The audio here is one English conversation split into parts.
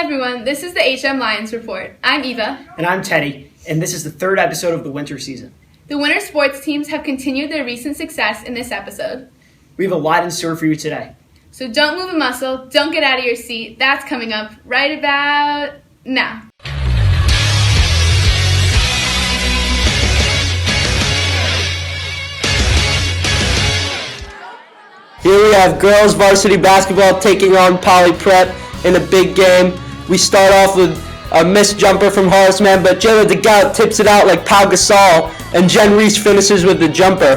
everyone, this is the HM Lions Report. I'm Eva. And I'm Teddy, and this is the third episode of the winter season. The winter sports teams have continued their recent success in this episode. We have a lot in store for you today. So don't move a muscle, don't get out of your seat. That's coming up right about now. Here we have girls varsity basketball taking on Poly Prep in a big game. We start off with a missed jumper from Horace Mann, but Jayla DeGout tips it out like Pau Gasol, and Jen Reese finishes with the jumper.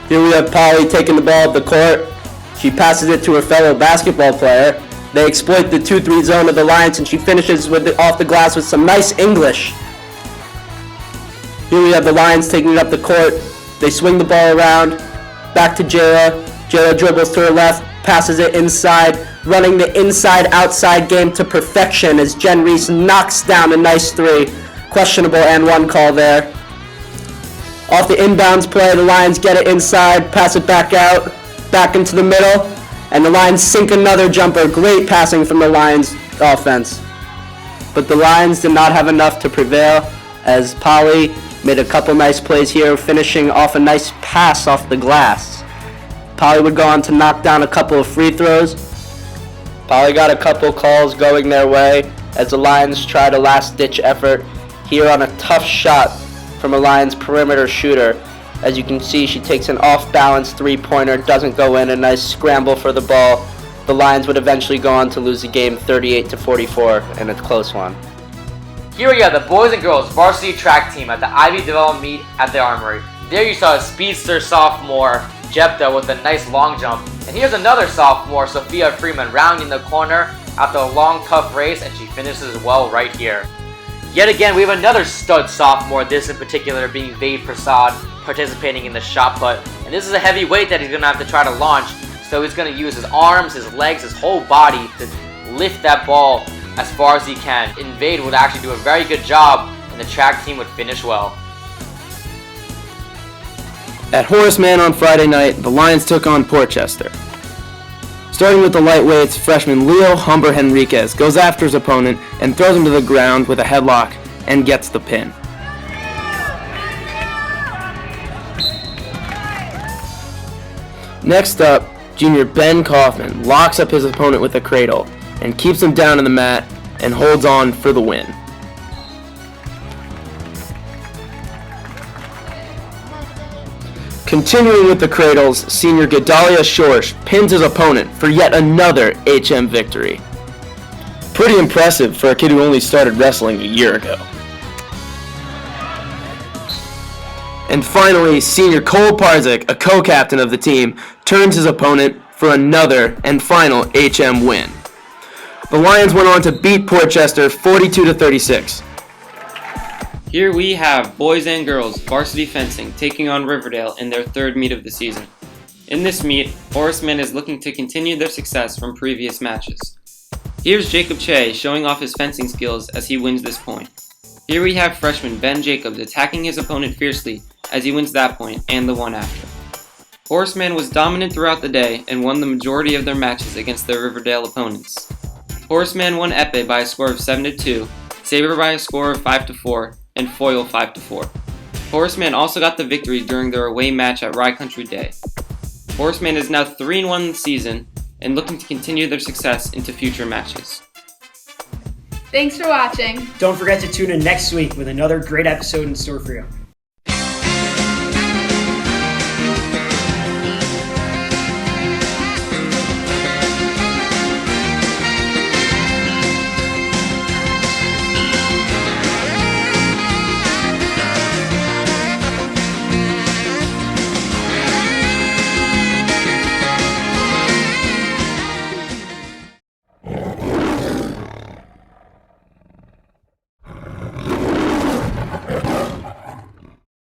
Here we have Poly taking the ball up the court. She passes it to her fellow basketball player. They exploit the 2-3 zone of the Lions, and she finishes with it off the glass with some nice English. Here we have the Lions taking it up the court. They swing the ball around. Back to Jayla. Jayla dribbles to her left, passes it inside, running the inside-outside game to perfection as Jen Reese knocks down a nice three. Questionable and one call there. Off the inbounds play, the Lions get it inside, pass it back out, back into the middle, and the Lions sink another jumper. Great passing from the Lions offense. But the Lions did not have enough to prevail as Poly made a couple nice plays here, finishing off a nice pass off the glass. Poly would go on to knock down a couple of free throws. Poly got a couple calls going their way as the Lions tried a last-ditch effort here on a tough shot from a Lions perimeter shooter. As you can see, she takes an off-balance three-pointer, doesn't go in, a nice scramble for the ball. The Lions would eventually go on to lose the game 38-44 in a close one. Here we are, the boys and girls varsity track team at the Ivy Development meet at the Armory. There you saw a speedster sophomore, Jepta, with a nice long jump. And here's another sophomore, Sophia Freeman, rounding the corner after a long, tough race, and she finishes well right here. Yet again, we have another stud sophomore, this in particular being Vade Prasad, participating in the shot put. And this is a heavy weight that he's going to have to try to launch, so he's going to use his arms, his legs, his whole body to lift that ball as far as he can. And Vade would actually do a very good job, and the track team would finish well. At Horace Mann on Friday night, the Lions took on Portchester. Starting with the lightweights, freshman Leo Humber Henriquez goes after his opponent and throws him to the ground with a headlock and gets the pin. Next up, junior Ben Kaufman locks up his opponent with a cradle and keeps him down on the mat and holds on for the win. Continuing with the cradles, senior Gedalia Shorsh pins his opponent for yet another HM victory. Pretty impressive for a kid who only started wrestling a year ago. And finally, senior Cole Parzik, a co-captain of the team, turns his opponent for another and final HM win. The Lions went on to beat Portchester 42-36. Here we have boys and girls varsity fencing taking on Riverdale in their third meet of the season. In this meet, Horace Mann is looking to continue their success from previous matches. Here's Jacob Che showing off his fencing skills as he wins this point. Here we have freshman Ben Jacobs attacking his opponent fiercely as he wins that point and the one after. Horace Mann was dominant throughout the day and won the majority of their matches against their Riverdale opponents. Horace Mann won Epee by a score of 7-2, Sabre by a score of 5-4, and Foyle 5-4. Horace Mann also got the victory during their away match at Rye Country Day. Horace Mann is now 3-1 in the season and looking to continue their success into future matches. Thanks for watching. Don't forget to tune in next week with another great episode in store for you.